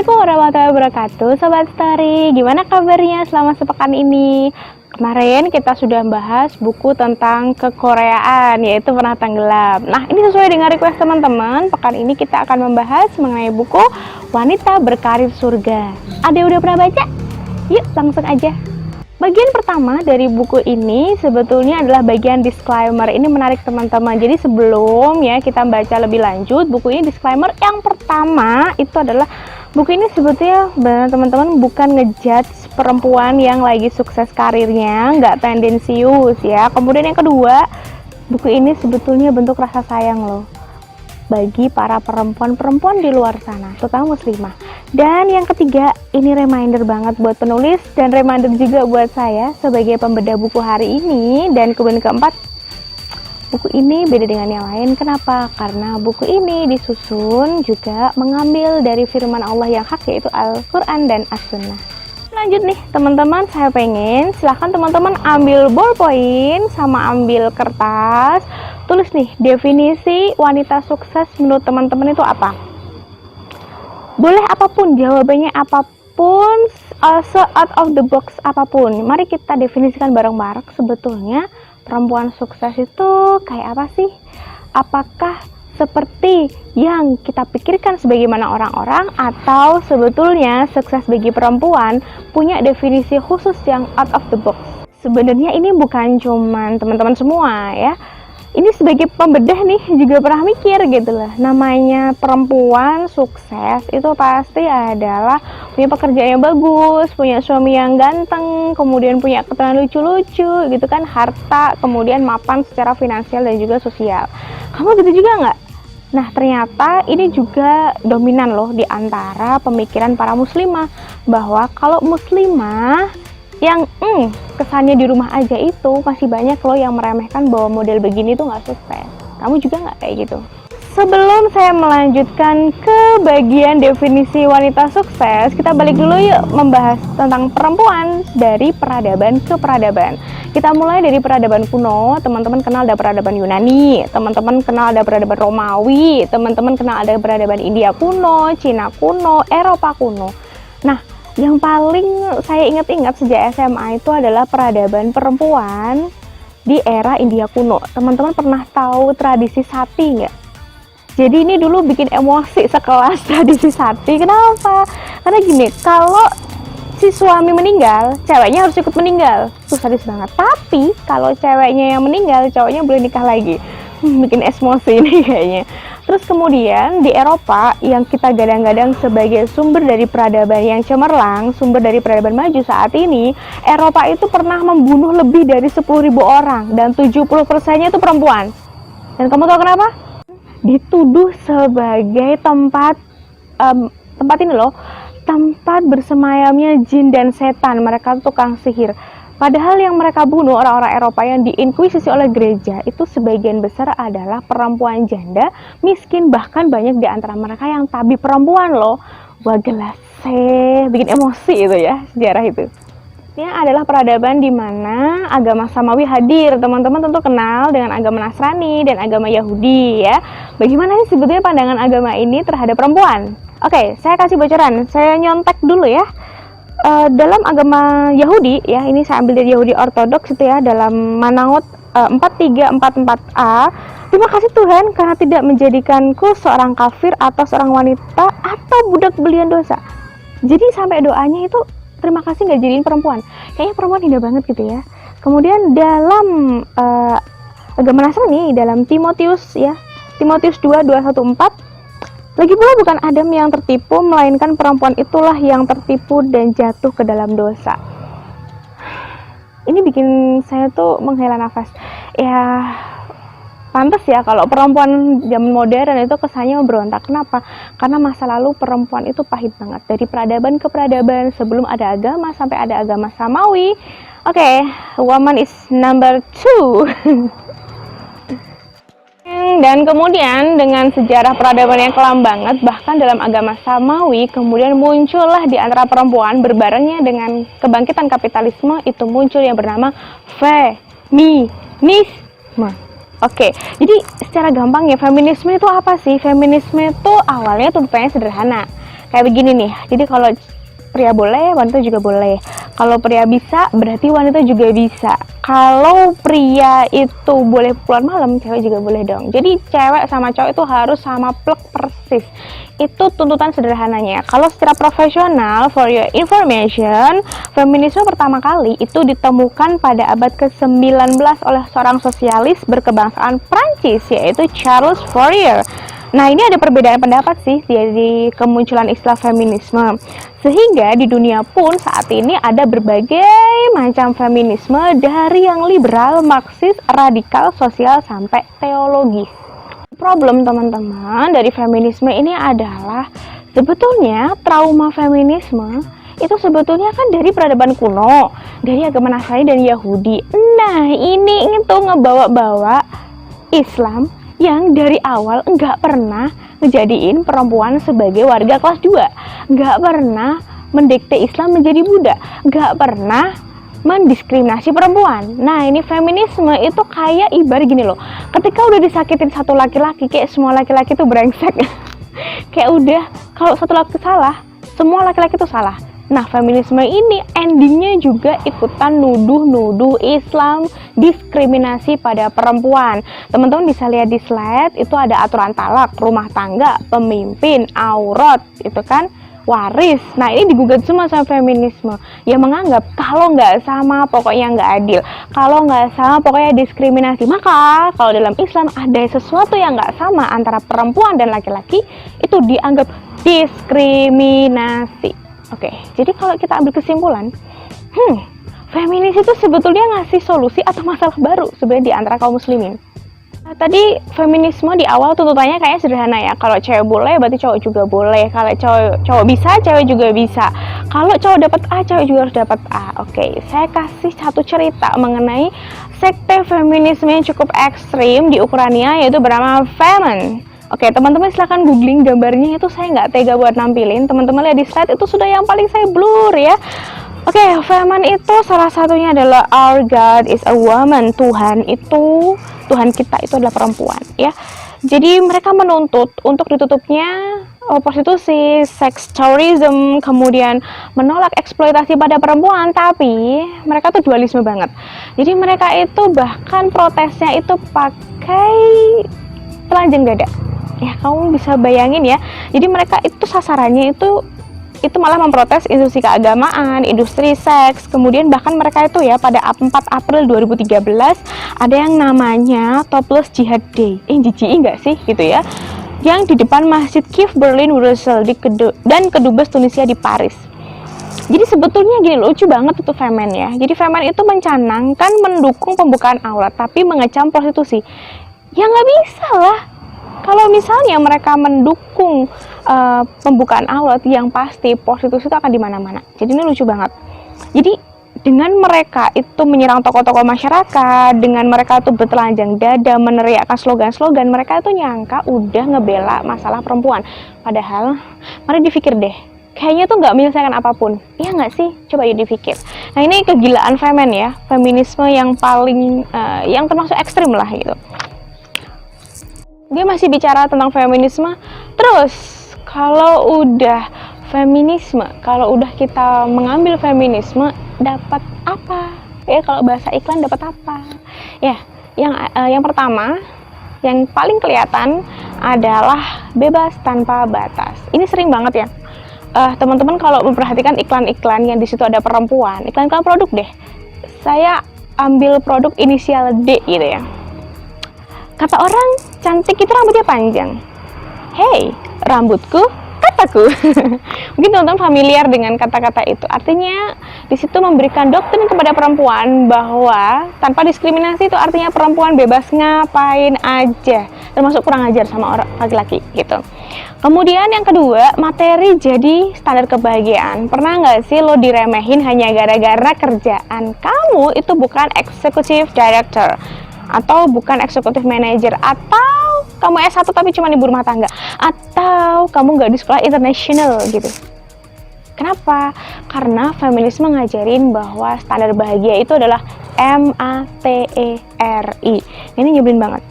Assalamualaikum warahmatullahi wabarakatuh, Sobat Story. Gimana kabarnya selama sepekan ini? Kemarin kita sudah bahas buku tentang kekoreaan, yaitu Pernah Tenggelam. Nah, ini sesuai dengan request teman-teman. Pekan ini kita akan membahas mengenai buku Wanita Berkarir Surga. Ada yang udah pernah baca? Yuk, langsung aja. Bagian pertama dari buku ini sebetulnya adalah bagian disclaimer. Ini menarik teman-teman. Jadi sebelum ya kita baca lebih lanjut, buku ini disclaimer yang pertama itu adalah buku ini sebetulnya teman-teman bukan ngejudge perempuan yang lagi sukses karirnya, nggak tendensius ya. Kemudian yang kedua, buku ini sebetulnya bentuk rasa sayang loh bagi para perempuan-perempuan di luar sana, terutama muslimah. Dan yang ketiga, ini reminder banget buat penulis dan reminder juga buat saya sebagai pembedah buku hari ini. Dan kemudian keempat, buku ini beda dengan yang lain. Kenapa? Karena buku ini disusun juga mengambil dari firman Allah yang hak, yaitu Al-Quran dan As-Sunnah. Lanjut nih teman-teman, saya pengen silahkan teman-teman ambil ballpoint sama ambil kertas, tulis nih definisi wanita sukses menurut teman-teman itu apa. Boleh apapun, jawabannya apapun, out of the box apapun. Mari kita definisikan bareng-bareng sebetulnya perempuan sukses itu kayak apa sih? Apakah seperti yang kita pikirkan sebagaimana orang-orang, atau sebetulnya sukses bagi perempuan punya definisi khusus yang out of the box? Sebenarnya ini bukan cuman teman-teman semua ya. Ini sebagai pembedah nih juga pernah mikir gitu lah. Namanya perempuan sukses itu pasti adalah punya pekerjaan yang bagus, punya suami yang ganteng, kemudian punya keturunan lucu-lucu gitu kan, harta, kemudian mapan secara finansial dan juga sosial. Kamu gitu juga nggak? Nah, ternyata ini juga dominan loh di antara pemikiran para muslimah, bahwa kalau muslimah yang kesannya di rumah aja itu masih banyak loh yang meremehkan bahwa model begini tuh nggak sukses. Kamu juga nggak kayak gitu? Sebelum saya melanjutkan ke bagian definisi wanita sukses, kita balik dulu yuk membahas tentang perempuan dari peradaban ke peradaban. Kita mulai dari peradaban kuno. Teman-teman kenal ada peradaban Yunani, teman-teman kenal ada peradaban Romawi, teman-teman kenal ada peradaban India kuno, Cina kuno, Eropa kuno. Nah, yang paling saya ingat-ingat sejak SMA itu adalah peradaban perempuan di era India kuno. Teman-teman pernah tahu tradisi sati nggak? Jadi ini dulu bikin emosi sekelas tradisi sati. Kenapa? Karena gini, kalau si suami meninggal, ceweknya harus ikut meninggal. Tuh sadis banget. Tapi kalau ceweknya yang meninggal, cowoknya boleh nikah lagi. Bikin emosi ini kayaknya. Terus kemudian di Eropa yang kita gadang-gadang sebagai sumber dari peradaban yang cemerlang, sumber dari peradaban maju saat ini, Eropa itu pernah membunuh lebih dari 10.000 orang dan 70%-nya itu perempuan. Dan kamu tahu kenapa? Dituduh sebagai tempat ini loh, tempat bersemayamnya jin dan setan. Mereka tukang sihir. Padahal yang mereka bunuh orang-orang Eropa yang diinkuisisi oleh gereja itu sebagian besar adalah perempuan janda, miskin, bahkan banyak di antara mereka yang tabib perempuan loh. Wah gelas, bikin emosi itu ya sejarah itu. Ini adalah peradaban di mana agama Samawi hadir. Teman-teman tentu kenal dengan agama Nasrani dan agama Yahudi ya. Bagaimana sih sebetulnya pandangan agama ini terhadap perempuan? Oke, saya kasih bocoran. Saya nyontek dulu ya. Dalam agama Yahudi ya, ini saya ambil dari Yahudi Ortodoks itu ya, dalam Manaot 4344a, terima kasih Tuhan karena tidak menjadikanku seorang kafir atau seorang wanita atau budak belian dosa. Jadi sampai doanya itu terima kasih nggak jadiin perempuan. Kayaknya perempuan indah banget gitu ya. Kemudian dalam agama Nasrani, dalam Timotius ya, Timotius 2:214, lagi pula bukan Adam yang tertipu, melainkan perempuan itulah yang tertipu dan jatuh ke dalam dosa. Ini bikin saya tuh menghela nafas. Ya, pantas ya kalau perempuan zaman modern itu kesannya berontak. Kenapa? Karena masa lalu perempuan itu pahit banget. Dari peradaban ke peradaban, sebelum ada agama sampai ada agama Samawi. Oke, woman is number 2. Dan kemudian dengan sejarah peradaban yang kelam banget, bahkan dalam agama Samawi kemudian muncullah di antara perempuan berbarengnya dengan kebangkitan kapitalisme itu muncul yang bernama feminisme. Oke, jadi secara gampang ya, feminisme itu apa sih? Feminisme itu awalnya tuntutannya sederhana. Kayak begini nih, jadi kalau pria boleh, wanita juga boleh. Kalau pria bisa, berarti wanita juga bisa. Kalau pria itu boleh pulang malam, cewek juga boleh dong. Jadi cewek sama cowok itu harus sama plek persis. Itu tuntutan sederhananya. Kalau secara profesional, for your information, feminisme pertama kali itu ditemukan pada abad ke-19 oleh seorang sosialis berkebangsaan Prancis, yaitu Charles Fourier. Nah, ini ada perbedaan pendapat sih dari kemunculan istilah feminisme. Sehingga di dunia pun saat ini ada berbagai macam feminisme dari yang liberal, marxis, radikal, sosial, sampai teologis. Problem teman-teman dari feminisme ini adalah sebetulnya trauma feminisme itu sebetulnya kan dari peradaban kuno, dari agama Nasrani dan Yahudi. Nah, ini itu ngebawa-bawa Islam yang dari awal nggak pernah ngejadiin perempuan sebagai warga kelas 2, nggak pernah mendikte Islam menjadi budak, nggak pernah mendiskriminasi perempuan. Nah, ini feminisme itu kayak ibarat gini loh, ketika udah disakitin satu laki-laki, kayak semua laki-laki itu brengsek kayak udah, kalau satu laki salah, semua laki-laki itu salah. Nah, feminisme ini endingnya juga ikutan nuduh-nuduh Islam diskriminasi pada perempuan. Teman-teman bisa lihat di slide, itu ada aturan talak, rumah tangga, pemimpin, aurat, itu kan, waris. Nah, ini digugat semua sama feminisme. Yang menganggap kalau nggak sama pokoknya nggak adil, kalau nggak sama pokoknya diskriminasi. Maka kalau dalam Islam ada sesuatu yang nggak sama antara perempuan dan laki-laki, itu dianggap diskriminasi. Oke, jadi kalau kita ambil kesimpulan, feminis itu sebetulnya ngasih solusi atau masalah baru sebenarnya di antara kaum muslimin. Nah, tadi feminisme di awal tuntutannya kayak sederhana ya. Kalau cewek boleh, berarti cowok juga boleh. Kalau cowok bisa, cewek juga bisa. Kalau cowok dapat A, cewek juga harus dapat A. Oke, saya kasih satu cerita mengenai sekte feminisme yang cukup ekstrim di Ukraina, yaitu bernama Femen. Oke, teman-teman silahkan googling gambarnya, itu saya nggak tega buat nampilin. Teman-teman lihat di slide, itu sudah yang paling saya blur ya. Oke, Femen itu salah satunya adalah Our God is a woman. Tuhan kita itu adalah perempuan ya. Jadi mereka menuntut untuk ditutupnya prostitusi, seks tourism, kemudian menolak eksploitasi pada perempuan, tapi mereka tuh dualisme banget. Jadi mereka itu bahkan protesnya itu pakai telanjang dada. Ya, kamu bisa bayangin ya. Jadi mereka itu sasarannya itu malah memprotes industri keagamaan, industri seks. Kemudian bahkan mereka itu ya pada 4 April 2013 ada yang namanya Topless Jihad Day. Jijik nggak sih gitu ya? Yang di depan Masjid Kiev Berlin Brussels dan kedubes Tunisia di Paris. Jadi sebetulnya gini, lucu banget itu Femen ya. Jadi Femen itu mencanangkan mendukung pembukaan aurat tapi mengecam prostitusi. Ya nggak bisa lah. Kalau misalnya mereka mendukung pembukaan aurat, yang pasti prostitusi itu akan di mana-mana. Jadi ini lucu banget. Jadi dengan mereka itu menyerang tokoh-tokoh masyarakat, dengan mereka itu bertelanjang dada, meneriakkan slogan-slogan, mereka itu nyangka udah ngebela masalah perempuan. Padahal, mari dipikir deh, kayaknya tuh nggak menyelesaikan apapun. Iya nggak sih? Coba yuk dipikir. Nah, ini kegilaan Femen ya, feminisme yang paling, yang termasuk ekstrim lah gitu. Dia masih bicara tentang feminisme. Terus kalau udah feminisme, kalau udah kita mengambil feminisme, dapat apa? Ya, kalau bahasa iklan dapat apa? Ya, yang pertama, yang paling kelihatan adalah bebas tanpa batas. Ini sering banget ya. Teman-teman kalau memperhatikan iklan-iklan yang di situ ada perempuan, iklan-iklan produk deh. Saya ambil produk inisial D gitu ya. Kata orang, cantik itu rambutnya panjang. Hey, rambutku, kataku. Mungkin teman-teman familiar dengan kata-kata itu. Artinya, di situ memberikan doktrin kepada perempuan bahwa tanpa diskriminasi itu artinya perempuan bebas ngapain aja. Termasuk kurang ajar sama orang laki-laki gitu. Kemudian yang kedua, materi jadi standar kebahagiaan. Pernah nggak sih lo diremehin hanya gara-gara kerjaan kamu itu bukan executive director? Atau bukan eksekutif manager, atau kamu S1 tapi cuma ibu rumah tangga, atau kamu nggak di sekolah internasional gitu. Kenapa? Karena feminisme ngajarin bahwa standar bahagia itu adalah MATERI. Ini nyebelin banget.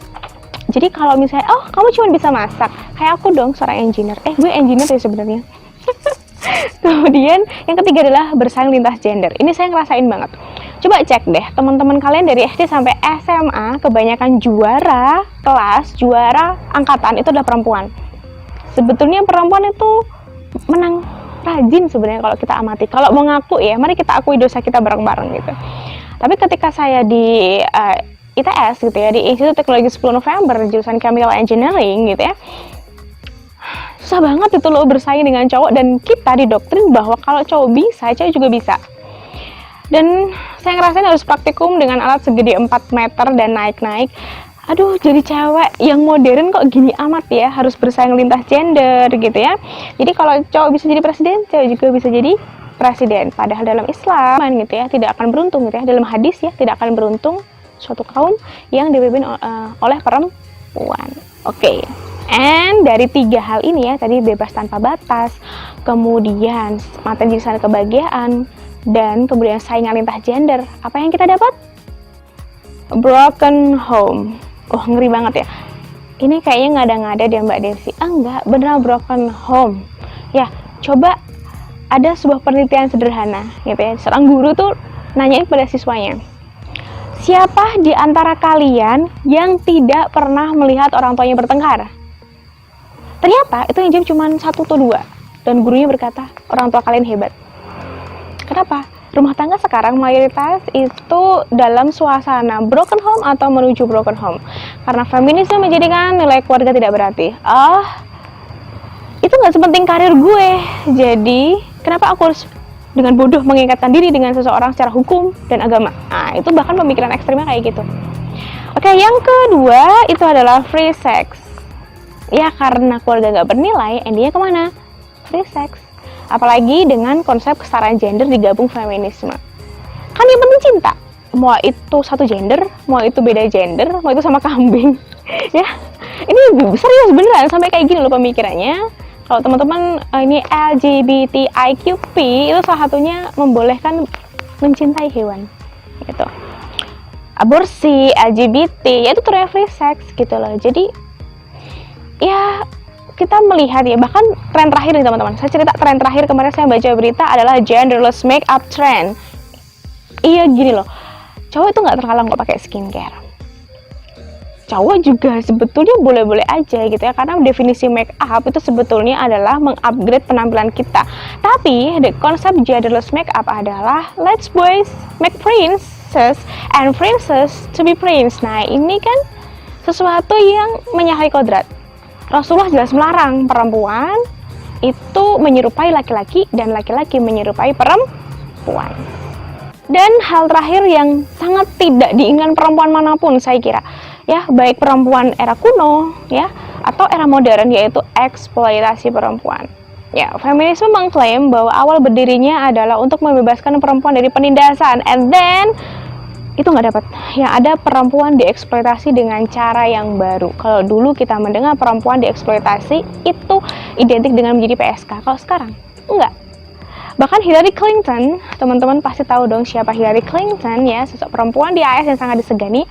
Jadi kalau misalnya, oh kamu cuma bisa masak, kayak aku dong seorang engineer. Gue engineer ya sebenarnya. Kemudian yang ketiga adalah bersaing lintas gender. Ini saya ngerasain banget. Coba cek deh teman-teman kalian dari SD sampai SMA, kebanyakan juara kelas, juara angkatan itu adalah perempuan. Sebetulnya perempuan itu menang rajin sebenarnya kalau kita amati. Kalau mau ngaku ya, mari kita akui dosa kita bareng-bareng gitu. Tapi ketika saya di ITS gitu ya, di Institut Teknologi 10 November jurusan Chemical Engineering gitu ya, susah banget itu loh bersaing dengan cowok, dan kita didoktrin bahwa kalau cowok bisa, cewek juga bisa. Dan saya ngerasain harus praktikum dengan alat segede 4 meter dan naik-naik. Aduh, jadi cewek yang modern kok gini amat ya, harus bersaing lintas gender gitu ya. Jadi kalau cowok bisa jadi presiden, cewek juga bisa jadi presiden. Padahal dalam Islam gitu ya, tidak akan beruntung gitu ya. Dalam hadis ya, tidak akan beruntung suatu kaum yang dipimpin oleh perempuan. Oke. And dari 3 hal ini ya, tadi bebas tanpa batas, kemudian materi jurusan kebahagiaan, dan kemudian saingan lintas gender, apa yang kita dapat? Broken home. Oh, ngeri banget ya. Ini kayaknya ngada-ngada deh Mbak Desi. Enggak, beneran broken home. Ya, coba ada sebuah penelitian sederhana gitu ya. Seorang guru tuh nanyain pada siswanya, siapa di antara kalian yang tidak pernah melihat orang tuanya bertengkar? Ternyata itu yang jawab cuma 1 atau 2. Dan gurunya berkata, orang tua kalian hebat. Kenapa? Rumah tangga sekarang mayoritas itu dalam suasana broken home atau menuju broken home. Karena feminisme menjadikan nilai keluarga tidak berarti. Itu nggak sepenting karir gue. Jadi, kenapa aku harus dengan bodoh mengikatkan diri dengan seseorang secara hukum dan agama? Nah, itu bahkan pemikiran ekstrimnya kayak gitu. Oke, yang kedua itu adalah free sex. Ya, karena keluarga nggak bernilai, endingnya kemana? Free sex. Apalagi dengan konsep kesetaraan gender digabung feminisme. Kan yang penting cinta. Mau itu satu gender, mau itu beda gender, mau itu sama kambing. Ya, ini serius beneran sampai kayak gini loh pemikirannya. Kalau teman-teman ini LGBTIQP itu salah satunya membolehkan mencintai hewan. Gitu. Aborsi, LGBT, ya itu ternyata free sex gitu loh. Jadi ya kita melihat ya, bahkan tren terakhir nih teman-teman, saya cerita tren terakhir kemarin saya baca berita adalah genderless makeup trend. Iya gini loh, cowok itu nggak terhalang kok pakai skincare, cowok juga sebetulnya boleh-boleh aja gitu ya, karena definisi makeup itu sebetulnya adalah mengupgrade penampilan kita. Tapi the konsep genderless makeup adalah let's boys make princess and princess to be prince. Nah ini kan sesuatu yang menyalahi kodrat. Rasulullah jelas melarang perempuan itu menyerupai laki-laki dan laki-laki menyerupai perempuan. Dan hal terakhir yang sangat tidak diinginkan perempuan manapun saya kira, ya baik perempuan era kuno ya atau era modern, yaitu eksploitasi perempuan. Ya, feminisme mengklaim bahwa awal berdirinya adalah untuk membebaskan perempuan dari penindasan, and then itu nggak dapat. Yang ada perempuan dieksploitasi dengan cara yang baru. Kalau dulu kita mendengar perempuan dieksploitasi itu identik dengan menjadi PSK. Kalau sekarang enggak. Bahkan Hillary Clinton, teman-teman pasti tahu dong siapa Hillary Clinton ya, sosok perempuan di AS yang sangat disegani,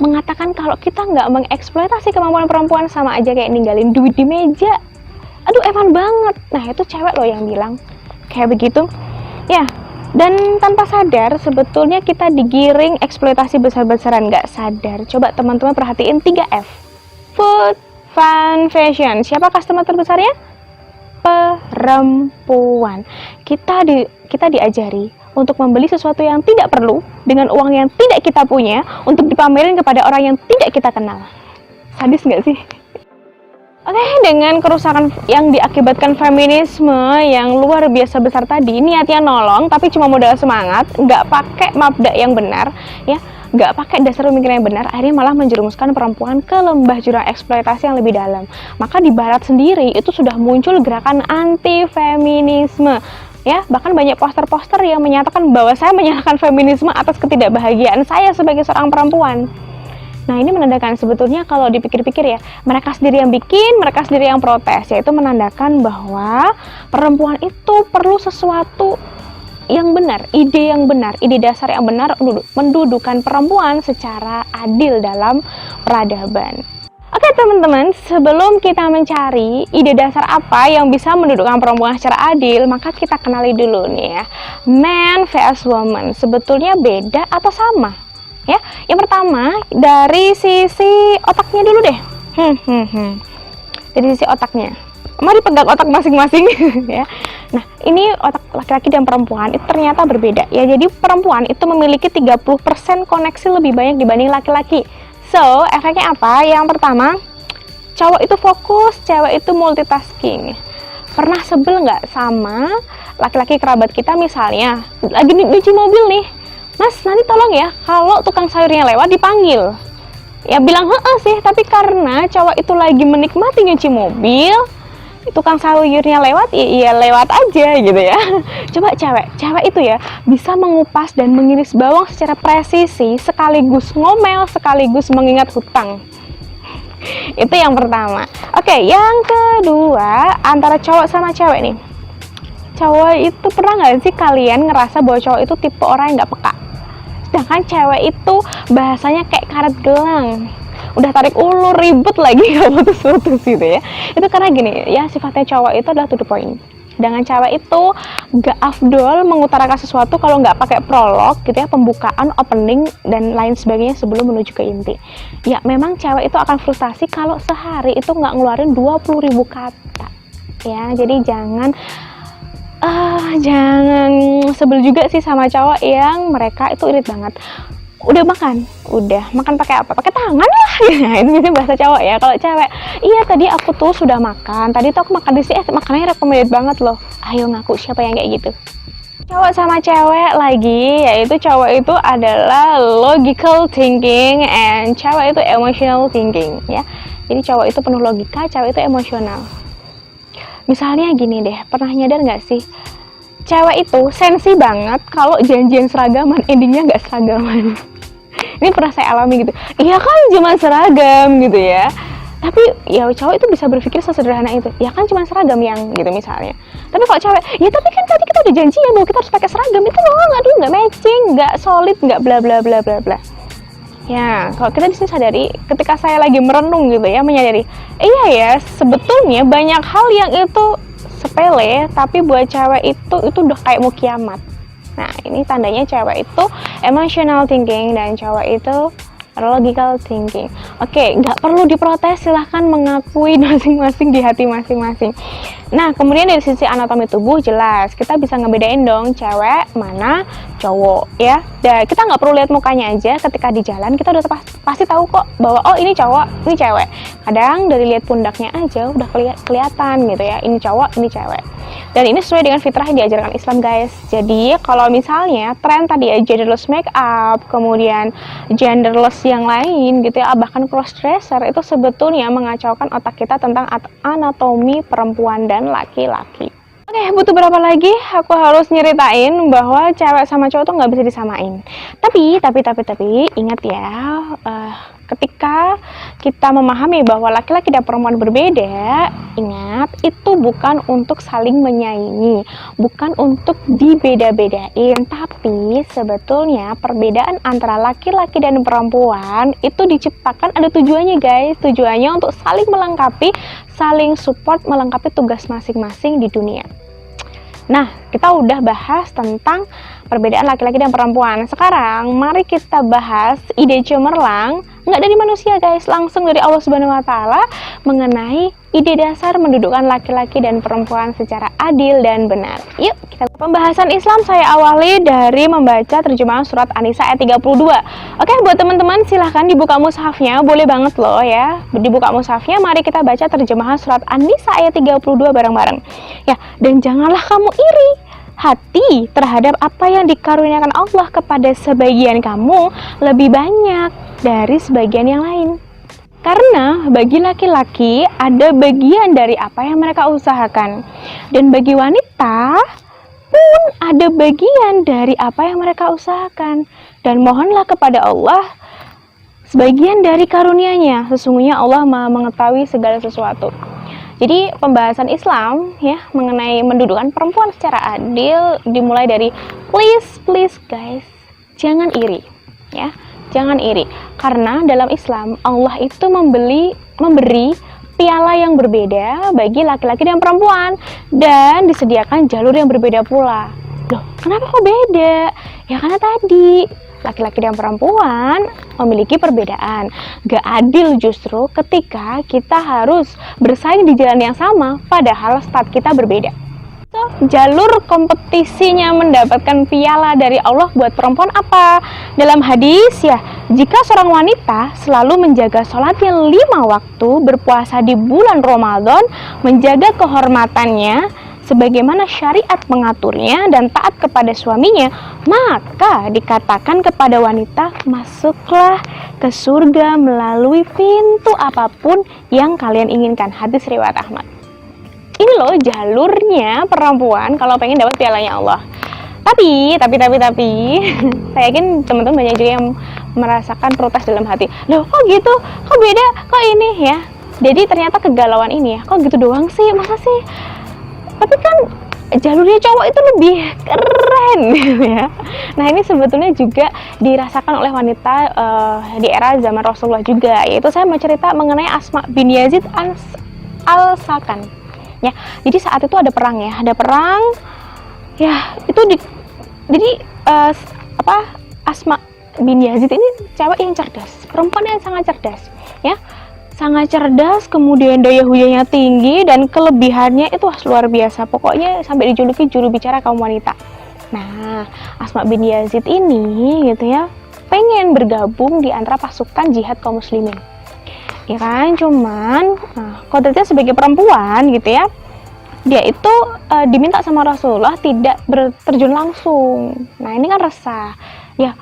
mengatakan kalau kita nggak mengeksploitasi kemampuan perempuan sama aja kayak ninggalin duit di meja. Aduh, eman banget. Nah itu cewek loh yang bilang kayak begitu ya. Dan tanpa sadar sebetulnya kita digiring eksploitasi besar-besaran, nggak sadar. Coba teman-teman perhatiin 3F. Food, fun, fashion. Siapa customer terbesarnya? Perempuan. Kita diajari untuk membeli sesuatu yang tidak perlu dengan uang yang tidak kita punya untuk dipamerin kepada orang yang tidak kita kenal. Sadis nggak sih? Oke, dengan kerusakan yang diakibatkan feminisme yang luar biasa besar tadi, niatnya nolong tapi cuma modal semangat, nggak pakai mabda yang benar, ya, nggak pakai dasar pemikiran yang benar, akhirnya malah menjerumuskan perempuan ke lembah jurang eksploitasi yang lebih dalam. Maka di Barat sendiri itu sudah muncul gerakan anti-feminisme. Ya, bahkan banyak poster-poster yang menyatakan bahwa saya menyalahkan feminisme atas ketidakbahagiaan saya sebagai seorang perempuan. Nah ini menandakan sebetulnya kalau dipikir-pikir ya, mereka sendiri yang bikin, mereka sendiri yang protes, yaitu menandakan bahwa perempuan itu perlu sesuatu yang benar, ide dasar yang benar mendudukan perempuan secara adil dalam peradaban. Oke teman-teman, sebelum kita mencari ide dasar apa yang bisa mendudukkan perempuan secara adil, maka kita kenali dulu nih ya, man vs woman, sebetulnya beda atau sama? Ya, yang pertama dari sisi otaknya dulu deh. Dari sisi otaknya, mari pegang otak masing-masing ya. Nah, ini otak laki-laki dan perempuan itu ternyata berbeda ya. Jadi perempuan itu memiliki 30% koneksi lebih banyak dibanding laki-laki. So, efeknya apa? Yang pertama, cowok itu fokus, cewek itu multitasking. Pernah sebel nggak sama laki-laki kerabat kita misalnya lagi nyuci mobil nih, Mas nanti tolong ya kalau tukang sayurnya lewat dipanggil. Ya bilang heeh sih, tapi karena cowok itu lagi menikmati nyuci mobil, tukang sayurnya lewat, iya lewat aja gitu ya. Coba cewek itu ya bisa mengupas dan mengiris bawang secara presisi, sekaligus ngomel, sekaligus mengingat hutang. Itu yang pertama. Oke, yang kedua, antara cowok sama cewek nih. Cowok itu pernah nggak sih kalian ngerasa bahwa cowok itu tipe orang yang nggak peka, sedangkan cewek itu bahasanya kayak karet gelang, udah tarik ulur ribet lagi nggak putus-putus gitu ya. Itu karena gini ya, sifatnya cowok itu adalah to the point, sedangkan cewek itu nggak afdol mengutarakan sesuatu kalau nggak pakai prolog gitu ya, pembukaan, opening dan lain sebagainya sebelum menuju ke inti. Ya memang cewek itu akan frustasi kalau sehari itu nggak ngeluarin 20.000 kata ya. Jadi jangan sebel juga sih sama cowok yang mereka itu irit banget. Udah makan pakai apa? Pakai tangan lah. Nah, itu biasanya bahasa cowok ya. Kalau cewek, iya tadi aku tuh sudah makan. Tadi tuh aku makan di sini, makanannya recommended banget loh. Ayo ngaku, siapa yang kayak gitu? Cowok sama cewek lagi, yaitu cowok itu adalah logical thinking and cewek itu emotional thinking ya. Jadi cowok itu penuh logika, cewek itu emosional. Misalnya gini deh, pernah nyadar nggak sih? Cewek itu sensi banget kalau janjian seragaman, endingnya nggak seragaman. Ini pernah saya alami gitu. Iya kan cuma seragam gitu ya. Tapi ya cowok itu bisa berpikir sesederhana itu. Ya kan cuma seragam yang gitu misalnya. Tapi kalau cewek, ya tapi kan tadi kita udah janjian bahwa kita harus pakai seragam. Itu doang, aduh nggak matching, nggak solid, nggak bla bla bla bla bla. Ya, kalau kita di sini sadari, ketika saya lagi merenung gitu ya, menyadari, iya ya, sebetulnya banyak hal yang itu sepele, tapi buat cewek itu udah kayak mau kiamat. Nah, ini tandanya cewek itu emotional thinking dan cowok itu logical thinking. Oke, nggak perlu diprotes, silahkan mengakui masing-masing di hati masing-masing. Nah, kemudian dari sisi anatomi tubuh jelas, kita bisa ngebedain dong cewek mana cowok ya. Dan kita nggak perlu lihat mukanya aja, ketika di jalan kita udah pasti tahu kok bahwa oh ini cowok, ini cewek. Kadang dari lihat pundaknya aja udah kelihatan gitu ya, ini cowok, ini cewek. Dan ini sesuai dengan fitrah yang diajarkan Islam guys. Jadi kalau misalnya tren tadi ya genderless makeup, kemudian genderless yang lain gitu ya, bahkan cross dresser, itu sebetulnya mengacaukan otak kita tentang anatomi perempuan dan laki-laki. Oke, butuh berapa lagi aku harus nyeritain bahwa cewek sama cowok tuh nggak bisa disamain. Tapi ingat ya, ketika kita memahami bahwa laki-laki dan perempuan berbeda, ingat itu bukan untuk saling menyaingi, bukan untuk dibeda-bedain, tapi sebetulnya perbedaan antara laki-laki dan perempuan itu diciptakan ada tujuannya guys. Tujuannya untuk saling melengkapi, saling support, melengkapi tugas masing-masing di dunia. Nah, kita udah bahas tentang perbedaan laki-laki dan perempuan. Sekarang, mari kita bahas ide cemerlang, nggak dari manusia guys, langsung dari Allah Subhanahu wa Ta'ala, mengenai ide dasar mendudukkan laki-laki dan perempuan secara adil dan benar. Yuk, kita pembahasan Islam saya awali dari membaca terjemahan surat An-Nisa ayat 32. Oke, buat teman-teman silahkan dibuka mushafnya, boleh banget loh ya. Dibuka mushafnya, mari kita baca terjemahan surat An-Nisa ayat 32 bareng-bareng. Ya, dan janganlah kamu iri hati terhadap apa yang dikaruniakan Allah kepada sebagian kamu lebih banyak dari sebagian yang lain. Karena bagi laki-laki ada bagian dari apa yang mereka usahakan, dan bagi wanita pun ada bagian dari apa yang mereka usahakan. Dan mohonlah kepada Allah sebagian dari karunia-Nya, sesungguhnya Allah Maha mengetahui segala sesuatu. Jadi pembahasan Islam ya mengenai mendudukkan perempuan secara adil dimulai dari please guys, jangan iri ya. jangan iri. Karena dalam Islam Allah itu memberi piala yang berbeda bagi laki-laki dan perempuan, dan disediakan jalur yang berbeda pula. Loh, kenapa kok beda? Ya karena tadi laki-laki dan perempuan memiliki perbedaan. Gak adil justru ketika kita harus bersaing di jalan yang sama padahal start kita berbeda. Jalur kompetisinya mendapatkan piala dari Allah buat perempuan apa? Dalam hadis ya, jika seorang wanita selalu menjaga sholatnya 5 waktu, berpuasa di bulan Ramadan, menjaga kehormatannya sebagaimana syariat mengaturnya dan taat kepada suaminya, maka dikatakan kepada wanita, masuklah ke surga melalui pintu apapun yang kalian inginkan. Hadis riwayat Ahmad. Ini loh jalurnya perempuan kalau pengen dapat pialanya Allah. Tapi saya yakin teman-teman banyak juga yang merasakan protes dalam hati. Loh kok gitu? Kok beda? Kok ini ya? Jadi ternyata kegalauan ini ya, kok gitu doang sih? Masa sih? Tapi kan jalurnya cowok itu lebih keren gitu ya. Nah ini sebetulnya juga dirasakan oleh wanita di era zaman Rasulullah juga. Yaitu saya mau cerita mengenai Asma bin Yazid al-Sakan ya. Jadi saat itu ada perang ya, ya itu jadi Asma bin Yazid ini cewek yang cerdas, perempuan yang sangat cerdas ya, sangat cerdas, kemudian daya huyanya tinggi, dan kelebihannya itu luar biasa. Pokoknya sampai dijuluki juru bicara kaum wanita. Nah, Asma bin Yazid ini gitu ya, pengen bergabung di antara pasukan jihad kaum muslimin. Ya kan, cuman kodratnya sebagai perempuan gitu ya, dia itu diminta sama Rasulullah tidak terjun langsung. Nah, ini kan resah. Ya,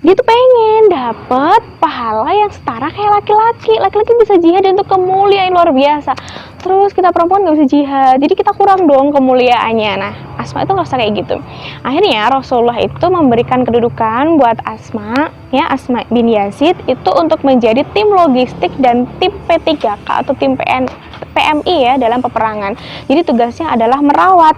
dia tuh pengen dapat pahala yang setara kayak laki-laki. Laki-laki bisa jihad untuk kemuliaan luar biasa. Terus kita perempuan nggak bisa jihad, jadi kita kurang dong kemuliaannya. Nah, Asma itu ngerasa kayak gitu. Akhirnya Rasulullah itu memberikan kedudukan buat Asma, ya Asma bin Yazid itu untuk menjadi tim logistik dan tim P3K atau tim PMI ya dalam peperangan. Jadi tugasnya adalah merawat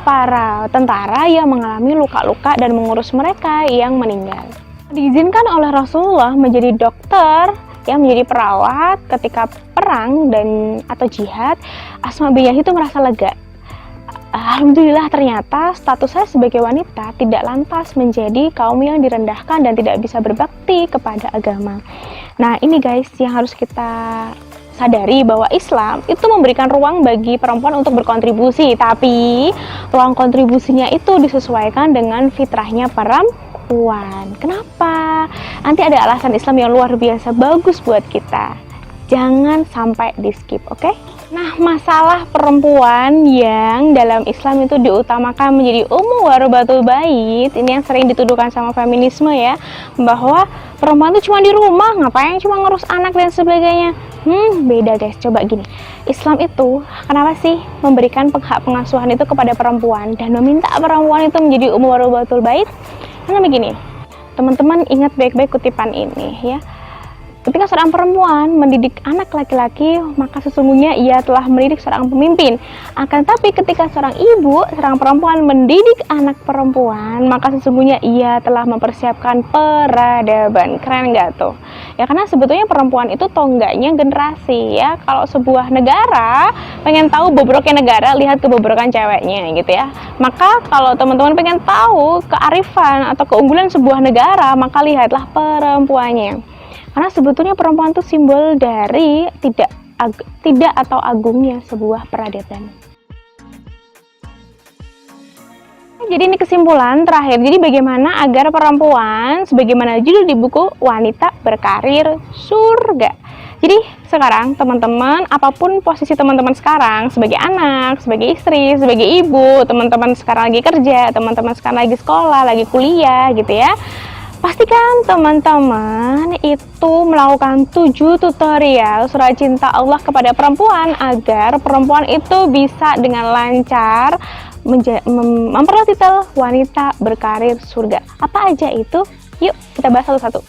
para tentara yang mengalami luka-luka dan mengurus mereka yang meninggal. Diizinkan oleh Rasulullah menjadi dokter, yang menjadi perawat ketika perang atau jihad. Asma bin Yazid itu merasa lega. Alhamdulillah, ternyata status saya sebagai wanita tidak lantas menjadi kaum yang direndahkan dan tidak bisa berbakti kepada agama. Nah ini guys yang harus kita sadari, bahwa Islam itu memberikan ruang bagi perempuan untuk berkontribusi, tapi ruang kontribusinya itu disesuaikan dengan fitrahnya perempuan. Kenapa? Nanti ada alasan Islam yang luar biasa bagus buat kita. Jangan sampai di skip, oke? Nah, masalah perempuan yang dalam Islam itu diutamakan menjadi ummu warabatul bait, ini yang sering dituduhkan sama feminisme ya, bahwa perempuan itu cuma di rumah, ngapain cuma ngurus anak dan sebagainya. Beda guys, coba gini. Islam itu kenapa sih memberikan hak pengasuhan itu kepada perempuan dan meminta perempuan itu menjadi ummu warabatul bait? Karena begini, teman-teman ingat baik-baik kutipan ini ya. Ketika seorang perempuan mendidik anak laki-laki, maka sesungguhnya ia telah mendidik seorang pemimpin. Akan tapi ketika seorang ibu, seorang perempuan mendidik anak perempuan, maka sesungguhnya ia telah mempersiapkan peradaban. Keren nggak tuh? Ya karena sebetulnya perempuan itu tonggaknya generasi ya. Kalau sebuah negara pengen tahu bobroknya negara, lihat kebobrokan ceweknya gitu ya. Maka kalau teman-teman pengen tahu kearifan atau keunggulan sebuah negara, maka lihatlah perempuannya. Karena sebetulnya perempuan itu simbol dari tidak atau agungnya sebuah peradaban. Jadi ini kesimpulan terakhir. Jadi bagaimana agar perempuan, sebagaimana judul di buku, wanita berkarir surga. Jadi sekarang teman-teman, apapun posisi teman-teman sekarang, sebagai anak, sebagai istri, sebagai ibu, teman-teman sekarang lagi kerja, teman-teman sekarang lagi sekolah, lagi kuliah gitu ya. Pastikan teman-teman itu melakukan 7 tutorial surat cinta Allah kepada perempuan agar perempuan itu bisa dengan lancar memperoleh titel wanita berkarir surga. Apa aja itu? Yuk kita bahas satu-satu.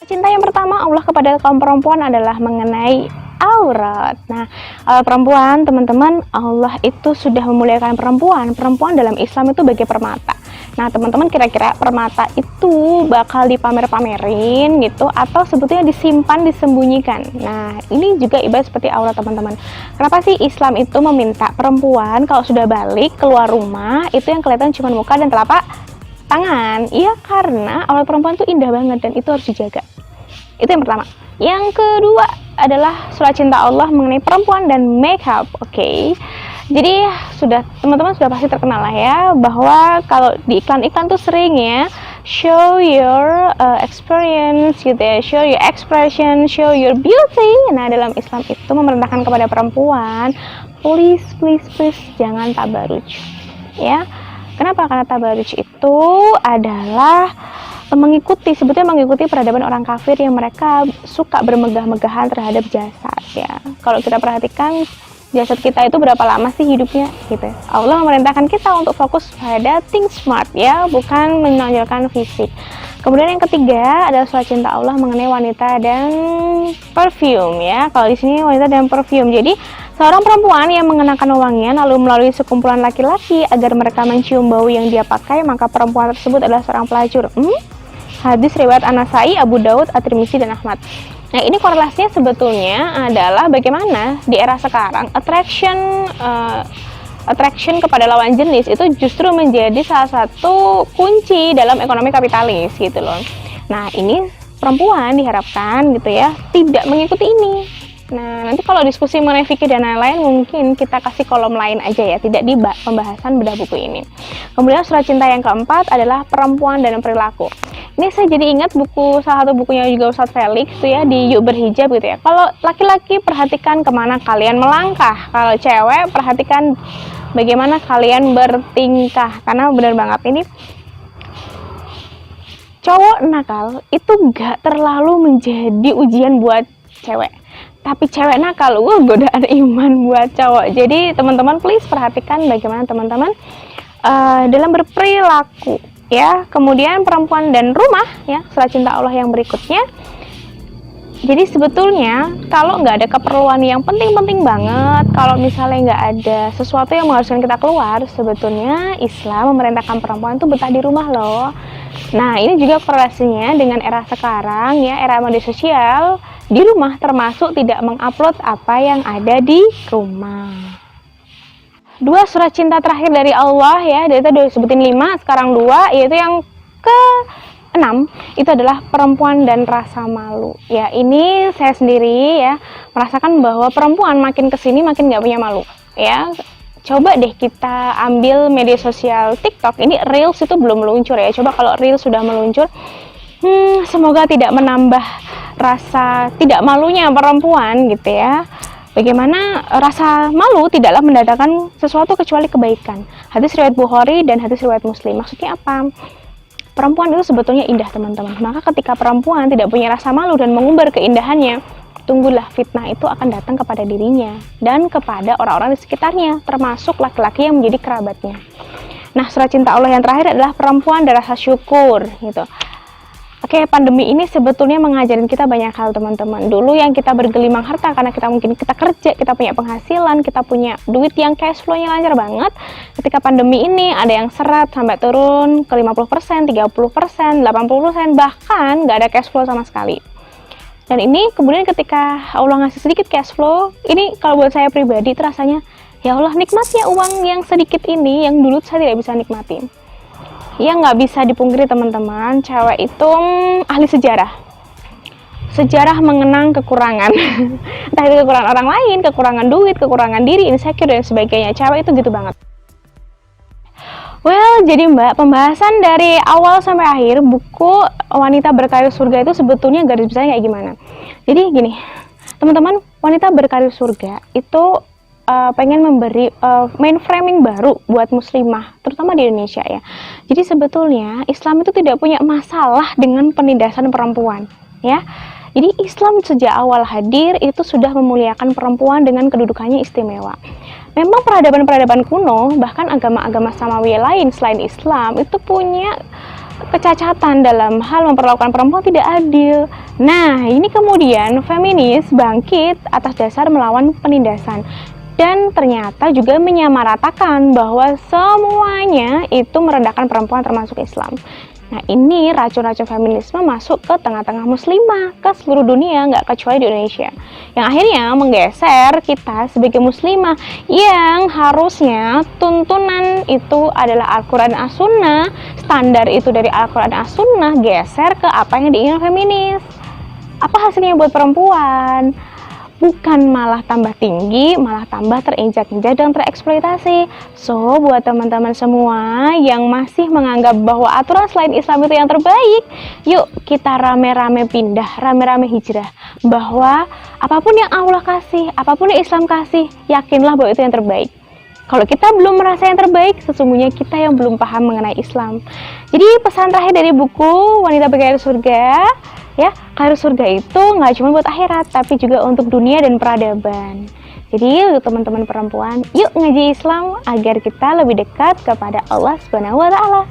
Cinta yang pertama Allah kepada kaum perempuan adalah mengenai aurat. Nah, perempuan, teman-teman, Allah itu sudah memuliakan perempuan. Perempuan dalam Islam itu bagai permata. Nah, teman-teman, kira-kira permata itu bakal dipamer-pamerin gitu atau sebetulnya disimpan, disembunyikan. Nah, ini juga ibarat seperti aurat, teman-teman. Kenapa sih Islam itu meminta perempuan kalau sudah balik keluar rumah itu yang kelihatan cuma muka dan telapak tangan? Iya, karena aurat perempuan itu indah banget dan itu harus dijaga. Itu yang pertama. Yang kedua adalah surat cinta Allah mengenai perempuan dan makeup. Oke. Jadi teman-teman sudah pasti terkenal lah ya bahwa kalau di iklan-iklan tuh sering ya show your experience gitu ya, show your expression, show your beauty. Nah, dalam Islam itu memerintahkan kepada perempuan, please jangan tabaruj. Ya. Kenapa? Karena tabaruj itu adalah sebetulnya mengikuti peradaban orang kafir yang mereka suka bermegah-megahan terhadap jasad ya. Kalau kita perhatikan jasad kita itu berapa lama sih hidupnya gitu. Allah memerintahkan kita untuk fokus pada think smart ya, bukan menonjolkan fisik. Kemudian yang ketiga adalah surat cinta Allah mengenai wanita dan perfume ya. Kalau di sini wanita dan perfume. Jadi seorang perempuan yang mengenakan wewangian lalu melalui sekumpulan laki-laki agar mereka mencium bau yang dia pakai, maka perempuan tersebut adalah seorang pelacur. Hadis riwayat An-Nasai, Abu Daud, At-Tirmizi dan Ahmad. Nah, ini korelasinya sebetulnya adalah bagaimana di era sekarang attraction kepada lawan jenis itu justru menjadi salah satu kunci dalam ekonomi kapitalis gitu loh. Nah, ini perempuan diharapkan gitu ya tidak mengikuti ini. Nah, nanti kalau diskusi mengenai fikih dan lain-lain mungkin kita kasih kolom lain aja ya, tidak di pembahasan bedah buku ini. Kemudian surat cinta yang keempat adalah perempuan dan perilaku. Ini saya jadi ingat salah satu bukunya juga Ustadz Felix itu ya, di Yuk Berhijab gitu ya. Kalau laki-laki perhatikan kemana kalian melangkah, kalau cewek perhatikan bagaimana kalian bertingkah. Karena benar banget ini cowok nakal itu gak terlalu menjadi ujian buat cewek, tapi cewek nakal godaan iman buat cowok. Jadi teman-teman please perhatikan bagaimana teman-teman dalam berperilaku ya. Kemudian perempuan dan rumah ya, surat cinta Allah yang berikutnya. Jadi sebetulnya kalau nggak ada keperluan yang penting-penting banget, kalau misalnya nggak ada sesuatu yang mengharuskan kita keluar, sebetulnya Islam memerintahkan perempuan itu betah di rumah loh. Nah, ini juga korelasinya dengan era sekarang ya, era media sosial. Di rumah termasuk tidak mengupload apa yang ada di rumah. 2 surat cinta terakhir dari Allah ya, dari tadi udah sebutin 5, sekarang 2, yaitu yang ke-6 itu adalah perempuan dan rasa malu. Ya, ini saya sendiri ya merasakan bahwa perempuan makin kesini makin nggak punya malu ya. Coba deh kita ambil media sosial TikTok, ini Reels itu belum meluncur ya. Coba kalau Reels sudah meluncur, semoga tidak menambah rasa tidak malunya perempuan gitu ya. Bagaimana rasa malu tidaklah mendatangkan sesuatu kecuali kebaikan. Hadis riwayat Bukhari dan hadis riwayat Muslim. Maksudnya apa? Perempuan itu sebetulnya indah, teman-teman. Maka ketika perempuan tidak punya rasa malu dan mengumbar keindahannya, tunggulah fitnah itu akan datang kepada dirinya dan kepada orang-orang di sekitarnya, termasuk laki-laki yang menjadi kerabatnya. Nah, surat cinta Allah yang terakhir adalah perempuan dan rasa syukur gitu. Oke, pandemi ini sebetulnya mengajarin kita banyak hal, teman-teman. Dulu yang kita bergelimang harta karena kita kerja, kita punya penghasilan, kita punya duit yang cash flow-nya lancar banget. Ketika pandemi ini ada yang seret sampai turun ke 50%, 30%, 80%, bahkan nggak ada cash flow sama sekali. Dan ini kemudian ketika Allah ngasih sedikit cash flow, ini kalau buat saya pribadi itu rasanya, ya Allah, nikmatnya uang yang sedikit ini yang dulu saya tidak bisa nikmatin. Ya, nggak bisa dipungkiri teman-teman, cewek itu ahli sejarah. Sejarah mengenang kekurangan. Entah itu kekurangan orang lain, kekurangan duit, kekurangan diri, insecure dan sebagainya. Cewek itu gitu banget. Well, jadi Mbak, pembahasan dari awal sampai akhir buku Wanita Berkarir Surga itu sebetulnya garis besarnya kayak gimana? Jadi gini, teman-teman, Wanita Berkarir Surga itu pengen memberi mainframing baru buat muslimah, terutama di Indonesia ya. Jadi sebetulnya Islam itu tidak punya masalah dengan penindasan perempuan, ya. Jadi Islam sejak awal hadir itu sudah memuliakan perempuan dengan kedudukannya istimewa. Memang peradaban-peradaban kuno, bahkan agama-agama samawi lain selain Islam itu punya kecacatan dalam hal memperlakukan perempuan tidak adil. Nah, ini kemudian feminis bangkit atas dasar melawan penindasan. Dan ternyata juga menyamaratakan bahwa semuanya itu merendahkan perempuan termasuk Islam. Nah, ini racun-racun feminisme masuk ke tengah-tengah muslimah, ke seluruh dunia, nggak kecuali di Indonesia. Yang akhirnya menggeser kita sebagai muslimah yang harusnya tuntunan itu adalah Al-Quran dan As-Sunnah, standar itu dari Al-Quran dan As-Sunnah, geser ke apa yang diinginkan feminis. Apa hasilnya buat perempuan? Bukan malah tambah tinggi, malah tambah terinjak-injak dan tereksploitasi. So, buat teman-teman semua yang masih menganggap bahwa aturan selain Islam itu yang terbaik, yuk kita rame-rame pindah, rame-rame hijrah. Bahwa apapun yang Allah kasih, apapun yang Islam kasih, yakinlah bahwa itu yang terbaik. Kalau kita belum merasa yang terbaik, sesungguhnya kita yang belum paham mengenai Islam. Jadi pesan terakhir dari buku Wanita Bergairah Surga, ya, karir surga itu nggak cuma buat akhirat, tapi juga untuk dunia dan peradaban. Jadi untuk teman-teman perempuan, yuk ngaji Islam agar kita lebih dekat kepada Allah Subhanahu wa Ta'ala.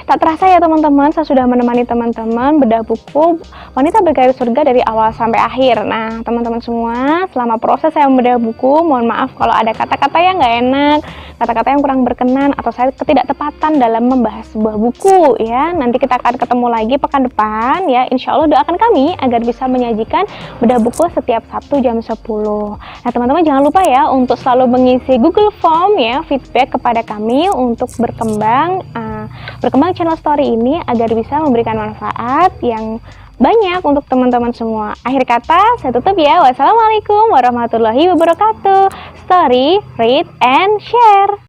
Tak terasa ya teman-teman, saya sudah menemani teman-teman bedah buku Wanita Bergairah Surga dari awal sampai akhir. Nah, teman-teman semua, selama proses saya membedah buku, mohon maaf kalau ada kata-kata yang nggak enak, kata-kata yang kurang berkenan, atau saya ketidaktepatan dalam membahas sebuah buku ya. Nanti kita akan ketemu lagi pekan depan ya. Insya Allah doakan kami agar bisa menyajikan bedah buku setiap Sabtu jam 10. Nah, teman-teman jangan lupa ya untuk selalu mengisi Google Form ya, feedback kepada kami untuk berkembang channel story ini agar bisa memberikan manfaat yang banyak untuk teman-teman semua. Akhir kata, saya tutup ya. Wassalamualaikum warahmatullahi wabarakatuh. Story, read, and share.